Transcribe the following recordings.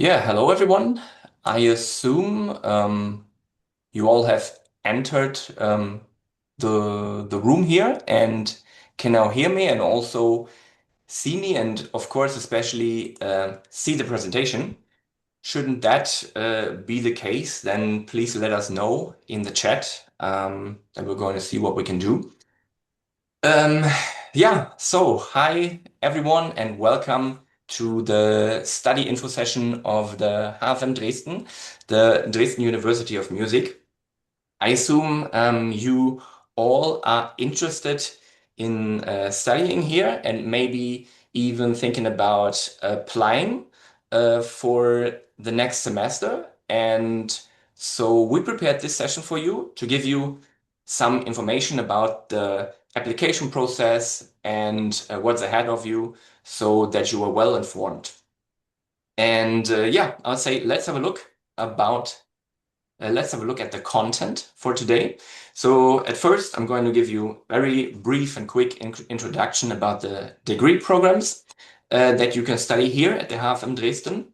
Yeah, hello everyone. I assume you all have entered the room here and can now hear me and also see me and of course especially see the presentation. Shouldn't that be the case, then please let us know in the chat and we're going to see what we can do. Um, yeah, so hi everyone and welcome to the study info session of the HfM Dresden, the Dresden University of Music. I assume you all are interested in studying here and maybe even thinking about applying for the next semester. And so we prepared this session for you to give you some information about the application process and what's ahead of you so that you are well informed. And yeah, I'll say let's have a look at the content for today. So at first, I'm going to give you a very brief and quick introduction about the degree programs that you can study here at the HfM Dresden.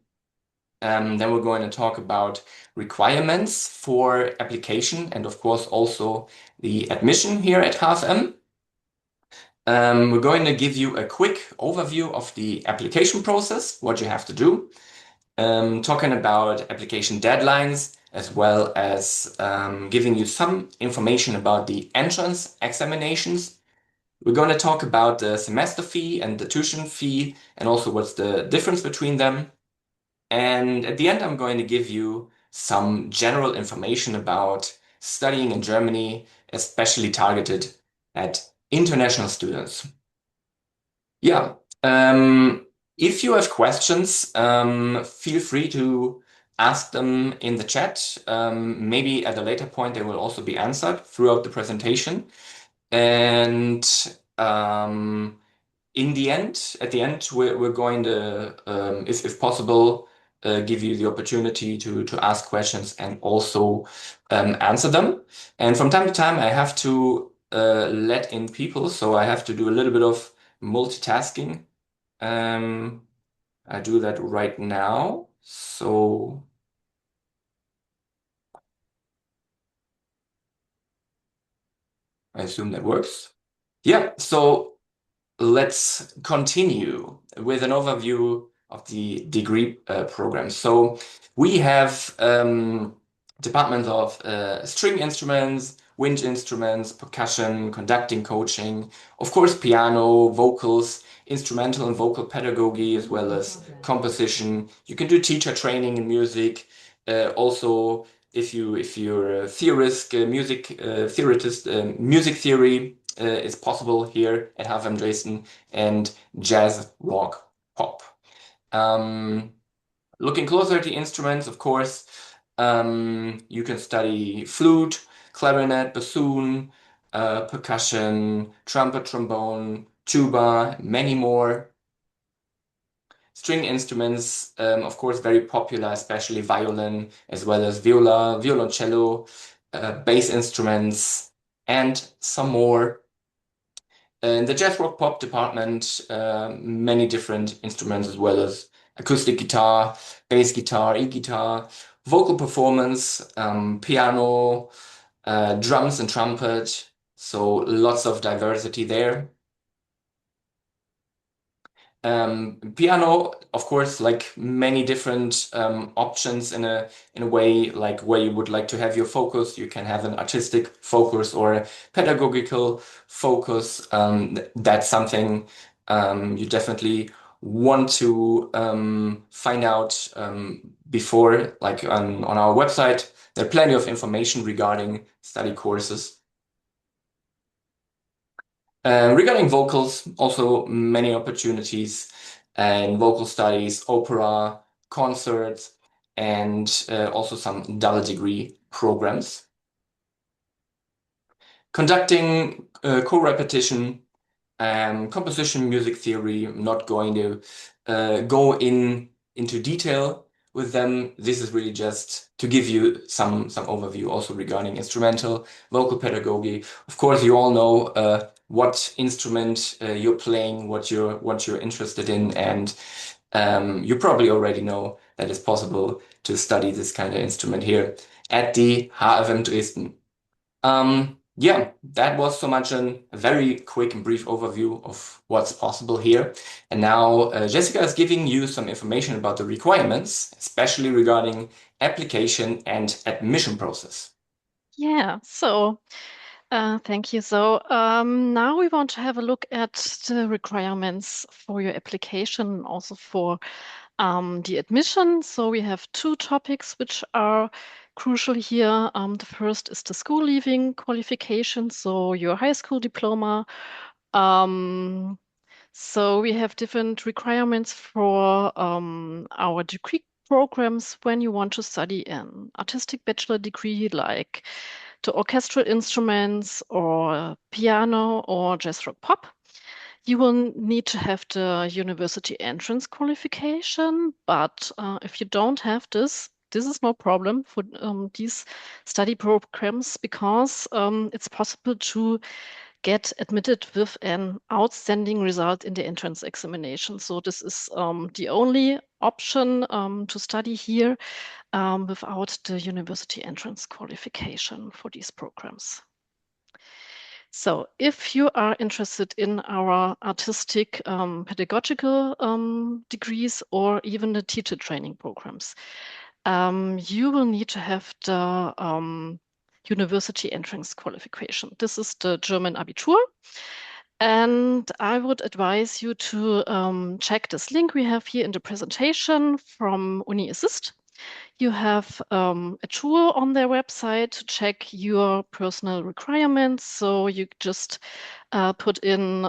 Then we're going to talk about requirements for application and of course also the admission here at HfM. We're going to give you a quick overview of the application process, what you have to do, talking about application deadlines, as well as giving you some information about the entrance examinations. We're going to talk about the semester fee and the tuition fee, and also what's the difference between them. And at the end, I'm going to give you some general information about studying in Germany, especially targeted at international students. Yeah. If you have questions, feel free to ask them in the chat. Maybe at a later point, they will also be answered throughout the presentation. And at the end, we're going to, if possible, give you the opportunity to ask questions and also answer them. And from time to time, I have to let in people, so I have to do a little bit of multitasking. Um, I do that right now. So I assume that works. Yeah, so let's continue with an overview of the degree program. So we have departments of string instruments, wind instruments, percussion, conducting coaching, of course, piano, vocals, instrumental and vocal pedagogy, as well as composition. You can do teacher training in music. Also, if you're a theorist, music theory is possible here at HfM Dresden, and jazz, rock, pop. Um, Looking closer at the instruments, of course, you can study flute, clarinet, bassoon, percussion, trumpet, trombone, tuba, many more. String instruments, of course, very popular, especially violin, as well as viola, violoncello, bass instruments, and some more. In the jazz rock pop department, many different instruments as well as acoustic guitar, bass guitar, e-guitar, vocal performance, piano, drums and trumpet. So lots of diversity there. Piano, of course, like many different options in a way, like where you would like to have your focus. You can have an artistic focus or a pedagogical focus. That's something you definitely want to find out before, like on our website. There are plenty of information regarding study courses. Regarding vocals, also many opportunities and vocal studies, opera, concerts, and also some double degree programs. Conducting co-repetition, composition, music theory. I'm not going to go into detail with them. This is really just to give you some overview also regarding instrumental, vocal pedagogy. Of course, you all know what instrument you're playing, what you're interested in, and You probably already know that it's possible to study this kind of instrument here at the HfM Dresden. Yeah, that was so much a very quick and brief overview of what's possible here. And now Jessica is giving you some information about the requirements, especially regarding application and admission process. Yeah, so thank you. So now we want to have a look at the requirements for your application, also for the admission. So we have two topics which are crucial here. The first is the school leaving qualification, so your high school diploma. So we have different requirements for our degree programs when you want to study an artistic bachelor degree, like the orchestral instruments or piano or jazz rock pop. You will need to have the university entrance qualification, but if you don't have this, this is no problem for these study programs because it's possible to get admitted with an outstanding result in the entrance examination. So this is the only option to study here without the university entrance qualification for these programs. So if you are interested in our artistic pedagogical degrees or even the teacher training programs, you will need to have the university entrance qualification. This is the German Abitur. And I would advise you to check this link we have here in the presentation from Uni Assist. You have a tool on their website to check your personal requirements. So you just put in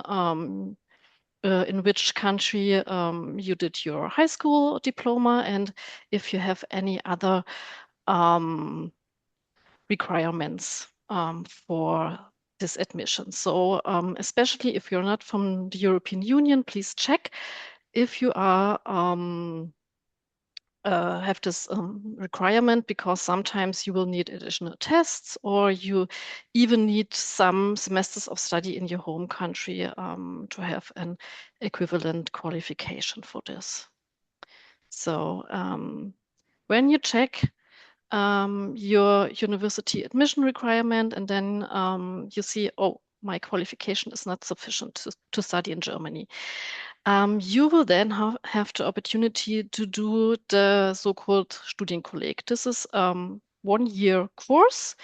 which country you did your high school diploma and if you have any other requirements for this admission. So especially if you're not from the European Union, please check if you are have this requirement because sometimes you will need additional tests or you even need some semesters of study in your home country to have an equivalent qualification for this. So when you check your university admission requirement and then you see, oh, my qualification is not sufficient to study in Germany. You will then have the opportunity to do the so-called Studienkolleg. This is 1-year course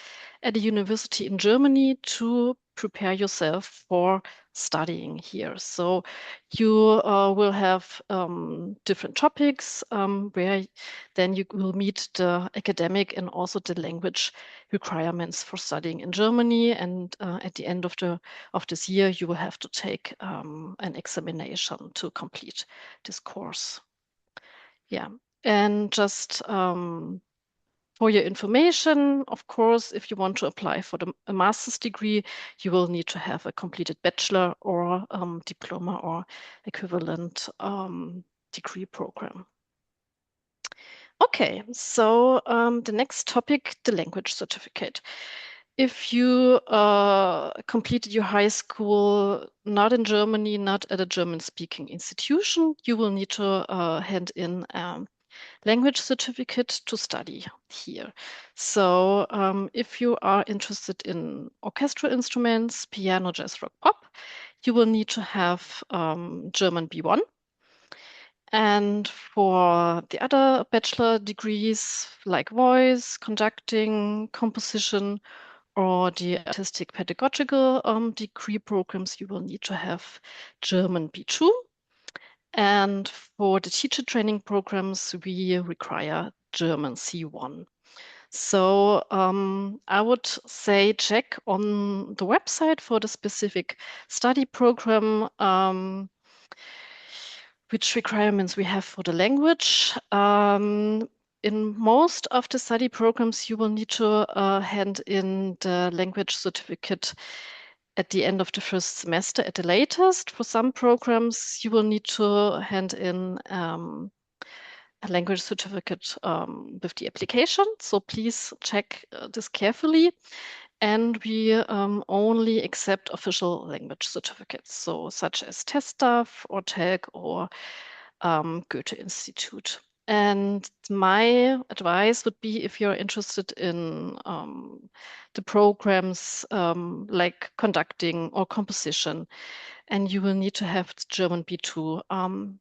at a university in Germany to prepare yourself for studying here. So you will have different topics where then you will meet the academic and also the language requirements for studying in Germany. And at the end of this year, you will have to take an examination to complete this course. Yeah, and just for your information, of course, if you want to apply for a master's degree, you will need to have a completed bachelor or diploma or equivalent degree program. Okay, so the next topic, the language certificate. If you completed your high school not in Germany, not at a German-speaking institution, you will need to hand in language certificate to study here. So if you are interested in orchestral instruments, piano, jazz, rock, pop, you will need to have German B1. And for the other bachelor degrees like voice, conducting, composition, or the artistic pedagogical degree programs, you will need to have German B2. And for the teacher training programs, we require German C1. So I would say check on the website for the specific study program which requirements we have for the language. In most of the study programs, you will need to hand in the language certificate at the end of the first semester at the latest. For some programs, you will need to hand in a language certificate with the application. So please check this carefully. And we only accept official language certificates, so such as test stuff or TEG or Goethe Institute. And my advice would be, if you're interested in the programs like conducting or composition, and you will need to have German B2,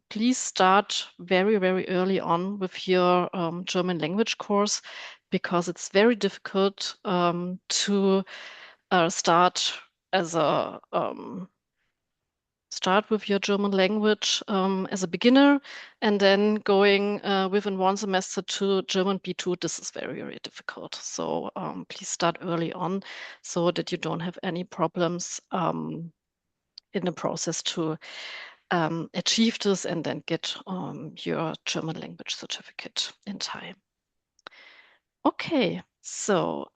please start very, very early on with your German language course, because it's very difficult to start with your German language as a beginner, and then going within one semester to German B2. This is very, very difficult. So please start early on so that you don't have any problems in the process to achieve this and then get your German language certificate in time. Okay, so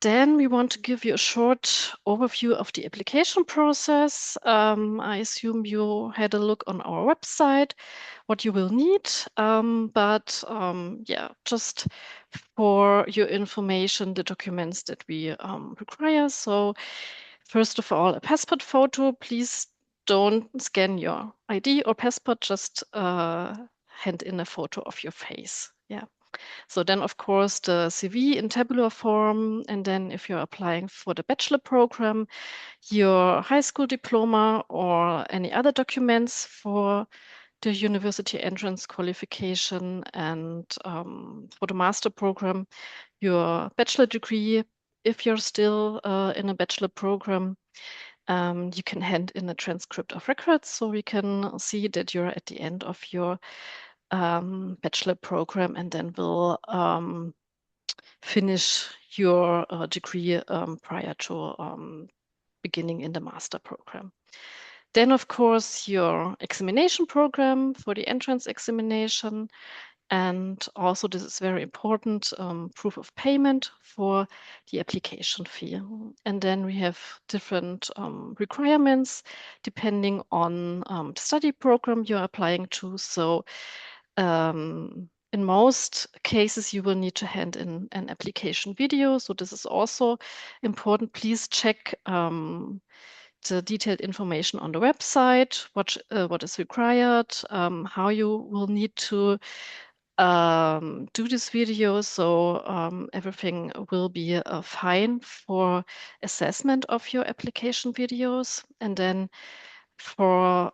then we want to give you a short overview of the application process. I assume you had a look on our website, what you will need. Yeah, just for your information, the documents that we require. So first of all, a passport photo. Please don't scan your ID or passport, just hand in a photo of your face. Yeah. So then, of course, the CV in tabular form, and then if you're applying for the bachelor program, your high school diploma or any other documents for the university entrance qualification, and for the master program, your bachelor degree. If you're still in a bachelor program, you can hand in a transcript of records, so we can see that you're at the end of your bachelor program, and then we'll finish your degree prior to beginning in the master program. Then, of course, your examination program for the entrance examination. And also, this is very important, proof of payment for the application fee. And then we have different requirements depending on the study program you're applying to. So in most cases, you will need to hand in an application video. So this is also important. Please check the detailed information on the website, what is required, how you will need to do this video. So everything will be fine for assessment of your application videos. And then for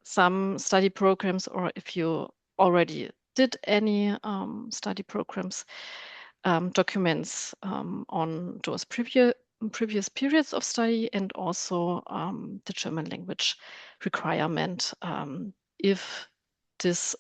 some study programs, or if you already did any study programs, documents on those previous periods of study, and also the German language requirement, if this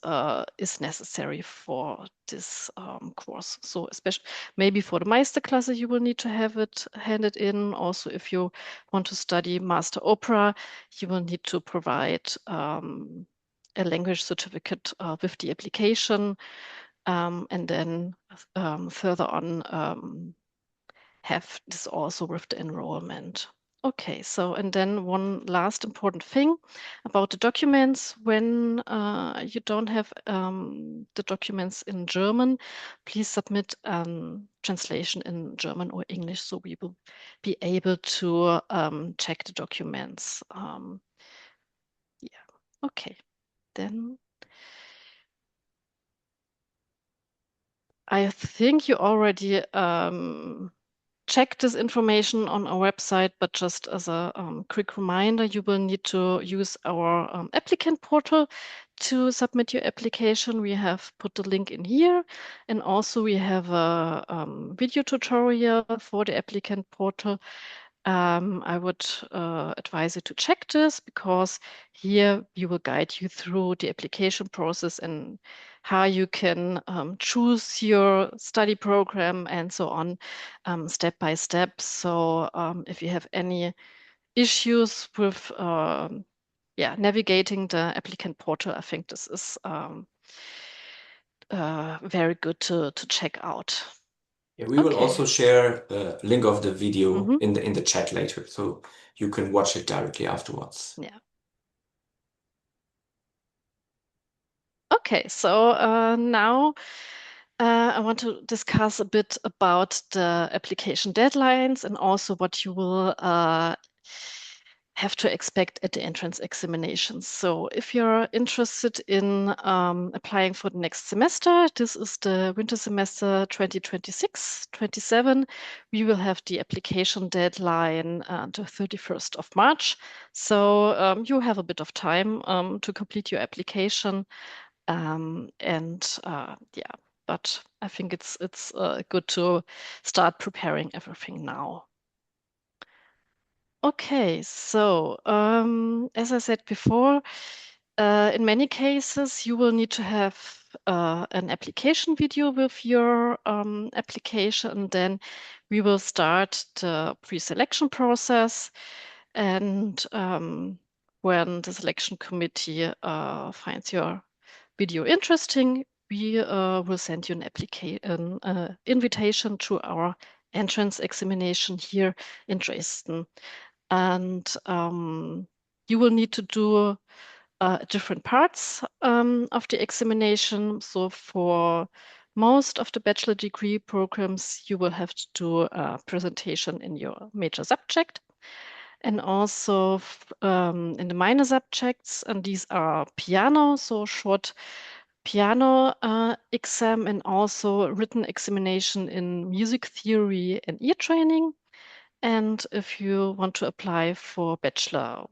is necessary for this course. So especially maybe for the Meisterklasse, you will need to have it handed in. Also, if you want to study Master Opera, you will need to provide a language certificate with the application, and then further on have this also with the enrollment. Okay, so and then one last important thing about the documents. When you don't have the documents in German, please submit translation in German or English, so we will be able to check the documents. Yeah, okay, then I think you already check this information on our website, but just as a quick reminder, you will need to use our applicant portal to submit your application. We have put the link in here, and also we have a video tutorial for the applicant portal. I would advise you to check this, because here we will guide you through the application process and how you can choose your study program and so on, step by step. So if you have any issues with navigating the applicant portal, I think this is very good to check out. Yeah, we will Okay. also share a link of the video Mhm. in the chat later, so you can watch it directly afterwards. Yeah. Okay, so now I want to discuss a bit about the application deadlines, and also what you will have to expect at the entrance examinations. So if you're interested in applying for the next semester, this is the winter semester 2026-27. We will have the application deadline the 31st of March. So you have a bit of time to complete your application. Yeah, but I think it's good to start preparing everything now. Okay, so as I said before, in many cases, you will need to have an application video with your application. Then we will start the pre-selection process. And when the selection committee finds your video interesting, we will send you an invitation to our entrance examination here in Dresden. And you will need to do different parts of the examination. So for most of the bachelor degree programs, you will have to do a presentation in your major subject. And also in the minor subjects, and these are piano, so short piano exam, and also written examination in music theory and ear training. And if you want to apply for bachelor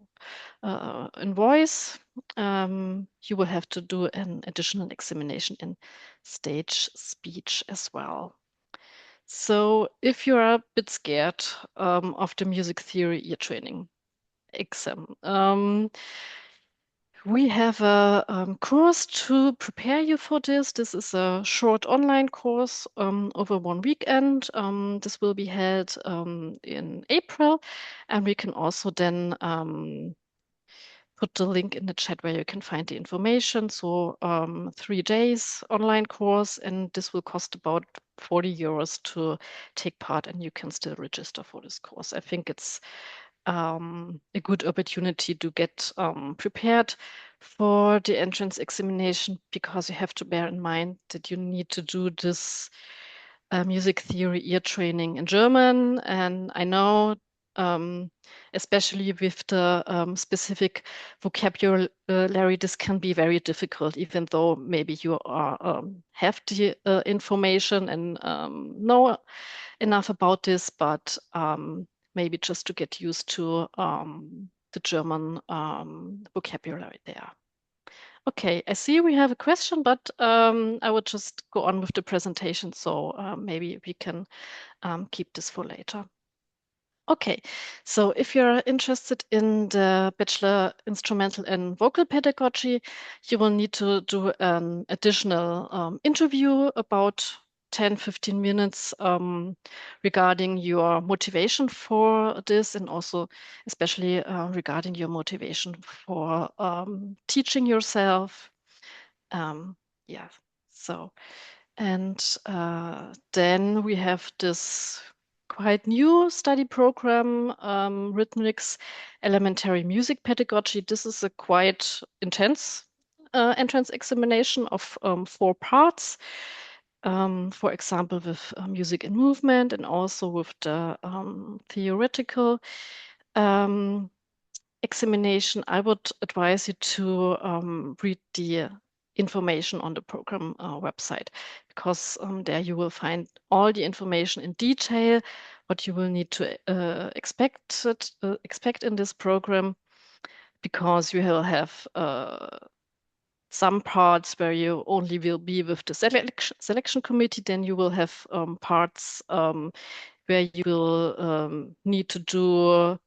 in voice, you will have to do an additional examination in stage speech as well. So if you're a bit scared of the music theory ear training exam, we have a course to prepare you for this. This is a short online course over one weekend. This will be held in April, and we can also then put the link in the chat where you can find the information. So 3 days online course, and this will cost about 40 euros to take part, and you can still register for this course. I think it's a good opportunity to get prepared for the entrance examination, because you have to bear in mind that you need to do this music theory ear training in German. And I know, especially with the specific vocabulary, this can be very difficult, even though maybe you are have the information and know enough about this, but maybe just to get used to the German vocabulary there. Okay, I see we have a question, but I would just go on with the presentation, so maybe we can keep this for later. Okay, so if you're interested in the Bachelor Instrumental and Vocal Pedagogy, you will need to do an additional interview about 10-15 minutes regarding your motivation for this, and also especially regarding your motivation for teaching yourself. Yeah, so, and then we have this quite new study program, Rhythmics Elementary Music Pedagogy. This is a quite intense entrance examination of 4 parts. For example, with music and movement, and also with the theoretical examination. I would advise you to read the information on the program website, because there you will find all the information in detail, what you will need to expect in this program, because you will have some parts where you only will be with the selection committee. Then you will have parts where you will need to do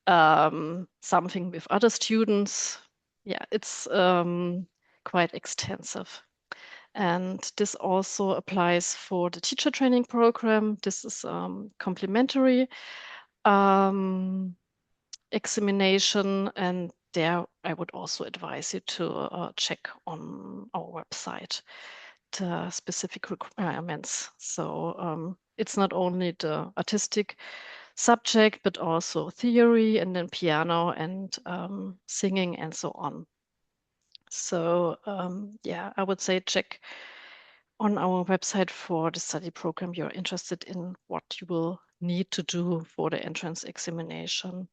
something with other students. Yeah, it's quite extensive. And this also applies for the teacher training program. This is complementary examination, and there I would also advise you to check on our website the specific requirements. So it's not only the artistic subject, but also theory, and then piano, and singing, and so on. So yeah, I would say check on our website for the study program you're interested in, what you will need to do for the entrance examination.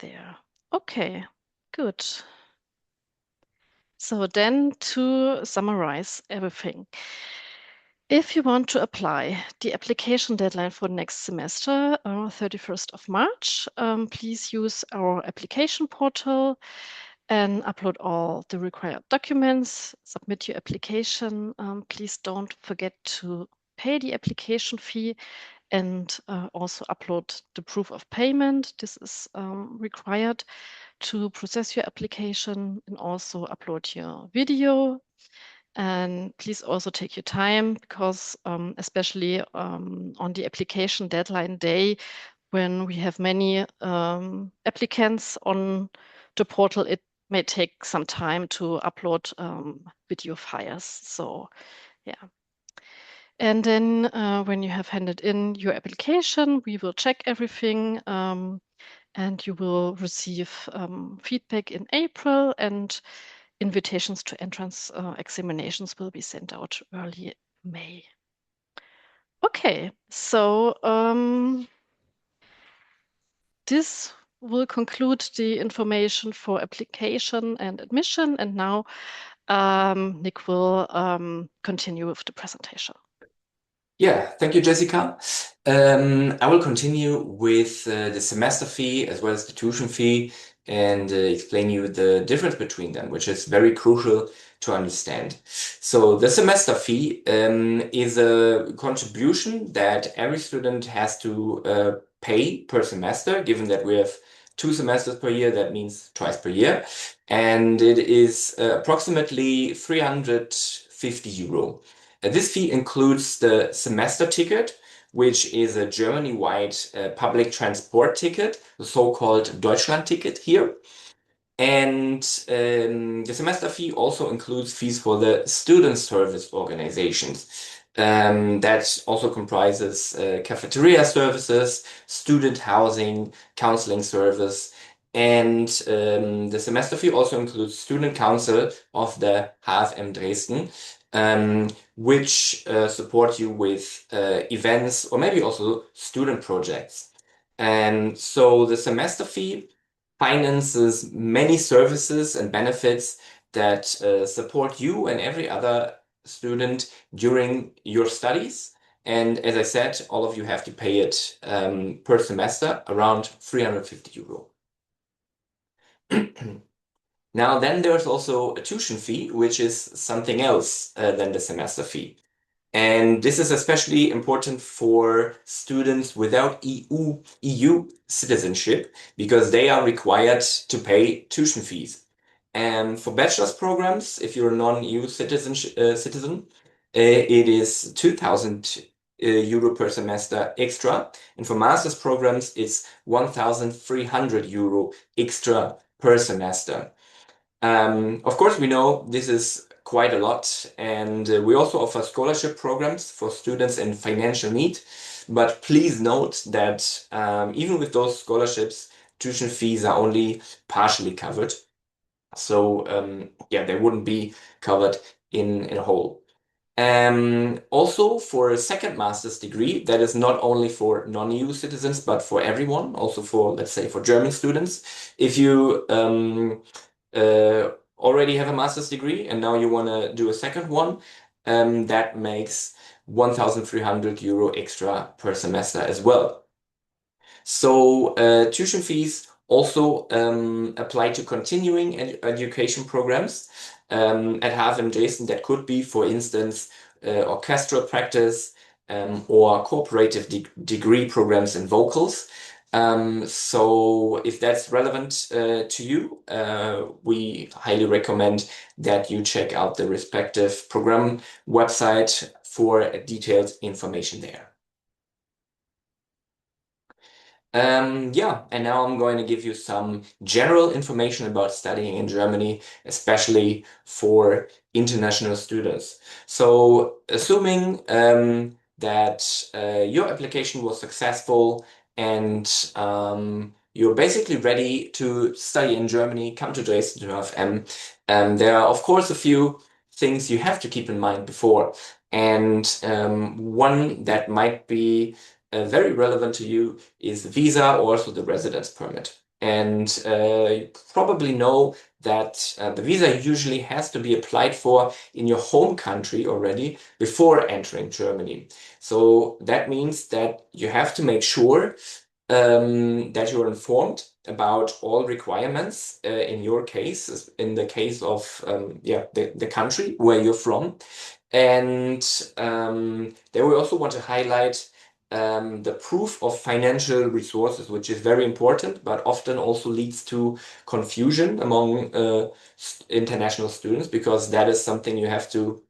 there. Okay, good. So then to summarize everything. If you want to apply, the application deadline for next semester, 31st of March, please use our application portal and upload all the required documents, submit your application. Please don't forget to pay the application fee and also upload the proof of payment. This is required to process your application, and also upload your video. And please also take your time, because especially on the application deadline day, when we have many applicants on the portal, it may take some time to upload video files. So yeah. And then when you have handed in your application, we will check everything, and you will receive feedback in April, and invitations to entrance examinations will be sent out early May. Okay, so this will conclude the information for application and admission, and now Nick will continue with the presentation. Yeah, thank you, Jessica. I will continue with the semester fee as well as the tuition fee, and explain you the difference between them, which is very crucial to understand. So the semester fee is a contribution that every student has to pay per semester, given that we have 2 semesters per year, that means twice per year. And it is approximately 350 euro. This fee includes the semester ticket, which is a Germany-wide public transport ticket, the so-called Deutschland ticket here. And the semester fee also includes fees for the student service organizations. That also comprises cafeteria services, student housing, counseling service, and the semester fee also includes student council of the HfM Dresden, which support you with events or maybe also student projects. And so the semester fee finances many services and benefits that support you and every other student during your studies. And as I said, all of you have to pay it per semester, around 350 euro. Now, then there's also a tuition fee, which is something else than the semester fee. And this is especially important for students without EU citizenship, because they are required to pay tuition fees. And for bachelor's programs, if you're a non-EU citizen, it is 2,000 euro per semester extra. And for master's programs, it's 1,300 euro extra per semester. Of course, we know this is quite a lot, and we also offer scholarship programs for students in financial need. But please note that even with those scholarships, tuition fees are only partially covered. So yeah, they wouldn't be covered in a whole. Also, for a second master's degree, that is not only for non-EU citizens, but for everyone, also for, let's say, for German students. If you already have a master's degree and now you want to do a second one, that makes 1,300 euro extra per semester as well. So tuition fees also apply to continuing education programs at HfM Dresden. That could be, for instance, orchestral practice or cooperative degree programs in vocals. So if that's relevant to you, we highly recommend that you check out the respective program website for detailed information there. Yeah, and now I'm going to give you some general information about studying in Germany, especially for international students. So, assuming that your application was successful and you're basically ready to study in Germany, come to Dresden to HfM. There are, of course, a few things you have to keep in mind before. And one that might be very relevant to you is the visa or also the residence permit. And you probably know that the visa usually has to be applied for in your home country already before entering Germany. So that means that you have to make sure that you're informed about all requirements in your case, in the case of the country where you're from. And then we also want to highlight the proof of financial resources, which is very important, but often also leads to confusion among international students, because that is something you have to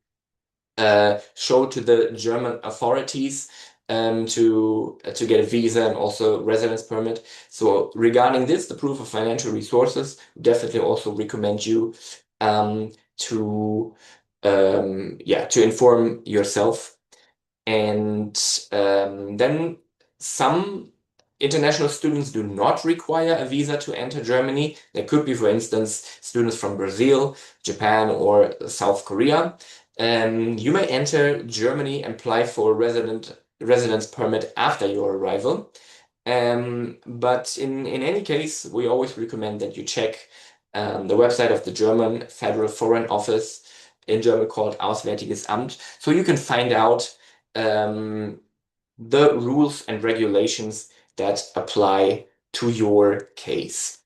show to the German authorities to get a visa and also residence permit. So regarding this, the proof of financial resources, definitely also recommend you to to inform yourself. And then some international students do not require a visa to enter Germany. There could be, for instance, students from Brazil, Japan, or South Korea. You may enter Germany and apply for a residence permit after your arrival. But in any case, we always recommend that you check the website of the German Federal Foreign Office, in German called Auswärtiges Amt, so you can find out the rules and regulations that apply to your case.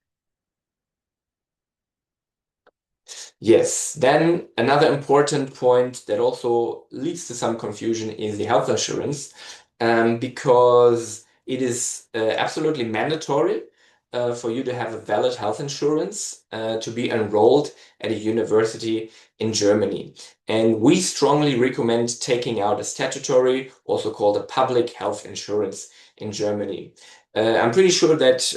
Yes, then another important point that also leads to some confusion is the health insurance, because it is absolutely mandatory for you to have a valid health insurance to be enrolled at a university in Germany. And we strongly recommend taking out a statutory, also called a public health insurance in Germany. I'm pretty sure that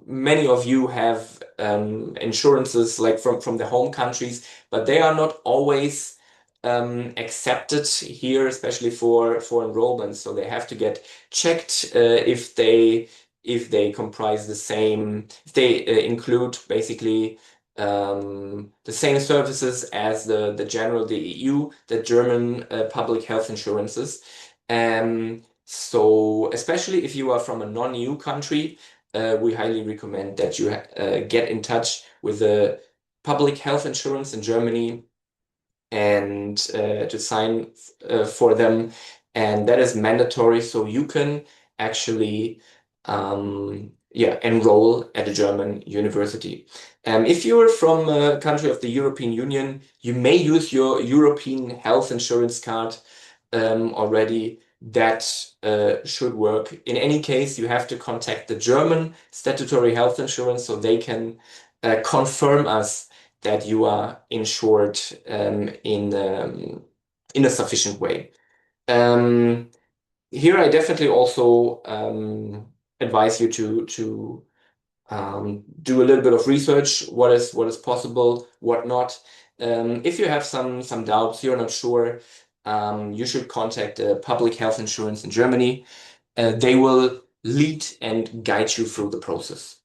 many of you have insurances like from the home countries, but they are not always accepted here, especially for enrollment. So they have to get checked if they comprise the same, if they include basically the same services as the EU, the German public health insurances. So especially if you are from a non-EU country, we highly recommend that you get in touch with the public health insurance in Germany and to sign for them. And that is mandatory, so you can actually enroll at a German university. If you're from a country of the European Union, you may use your European health insurance card already. That should work. In any case, you have to contact the German statutory health insurance so they can confirm us that you are insured in a sufficient way. Here, I definitely also advise you to do a little bit of research. What is possible, what not. If you have some doubts, you're not sure, you should contact the public health insurance in Germany. They will lead and guide you through the process.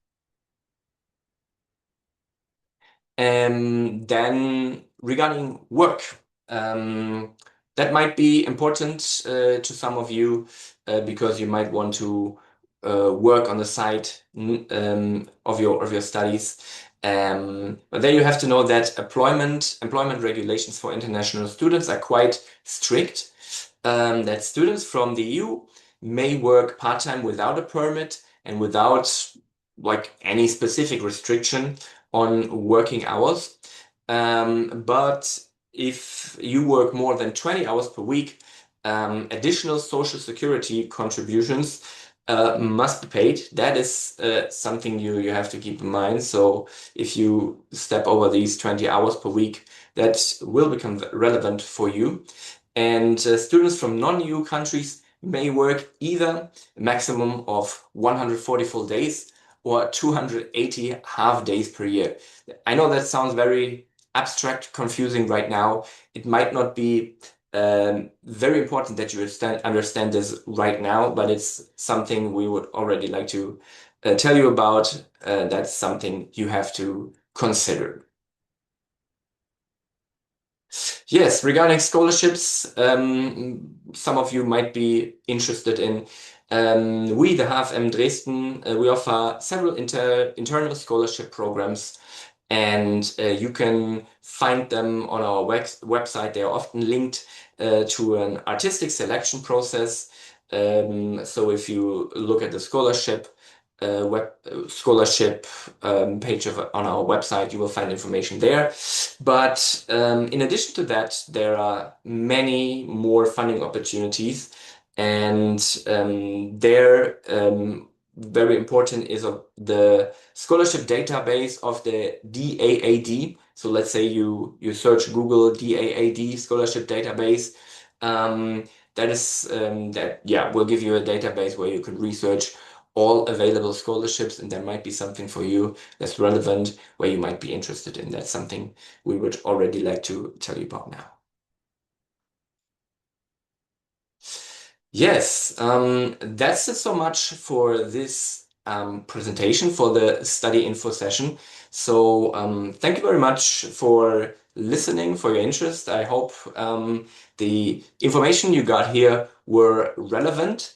Then regarding work, that might be important to some of you because you might want to work on the side of your studies. But then you have to know that employment regulations for international students are quite strict. That students from the EU may work part-time without a permit and without like any specific restriction on working hours. But if you work more than 20 hours per week, additional social security contributions must be paid. That is something you have to keep in mind. So if you step over these 20 hours per week, that will become relevant for you. And students from non-EU countries may work either a maximum of 140 full days or 280 half days per year. I know that sounds very abstract, confusing right now. It might not be very important that you understand this right now, but it's something we would already like to tell you about. That's something you have to consider. Yes, regarding scholarships, some of you might be interested in We, the HfM Dresden, we offer several internal scholarship programs, and you can find them on our website. They are often linked to an artistic selection process. So if you look at the scholarship page on our website, you will find information there. But in addition to that, there are many more funding opportunities, and very important is the scholarship database of the DAAD. So let's say you search Google DAAD scholarship database. That will give you a database where you can research all available scholarships, and there might be something for you that's relevant where you might be interested in. That's something we would already like to tell you about now. Yes, that's it so much for this presentation for the study info session. So thank you very much for listening, for your interest. I hope the information you got here were relevant.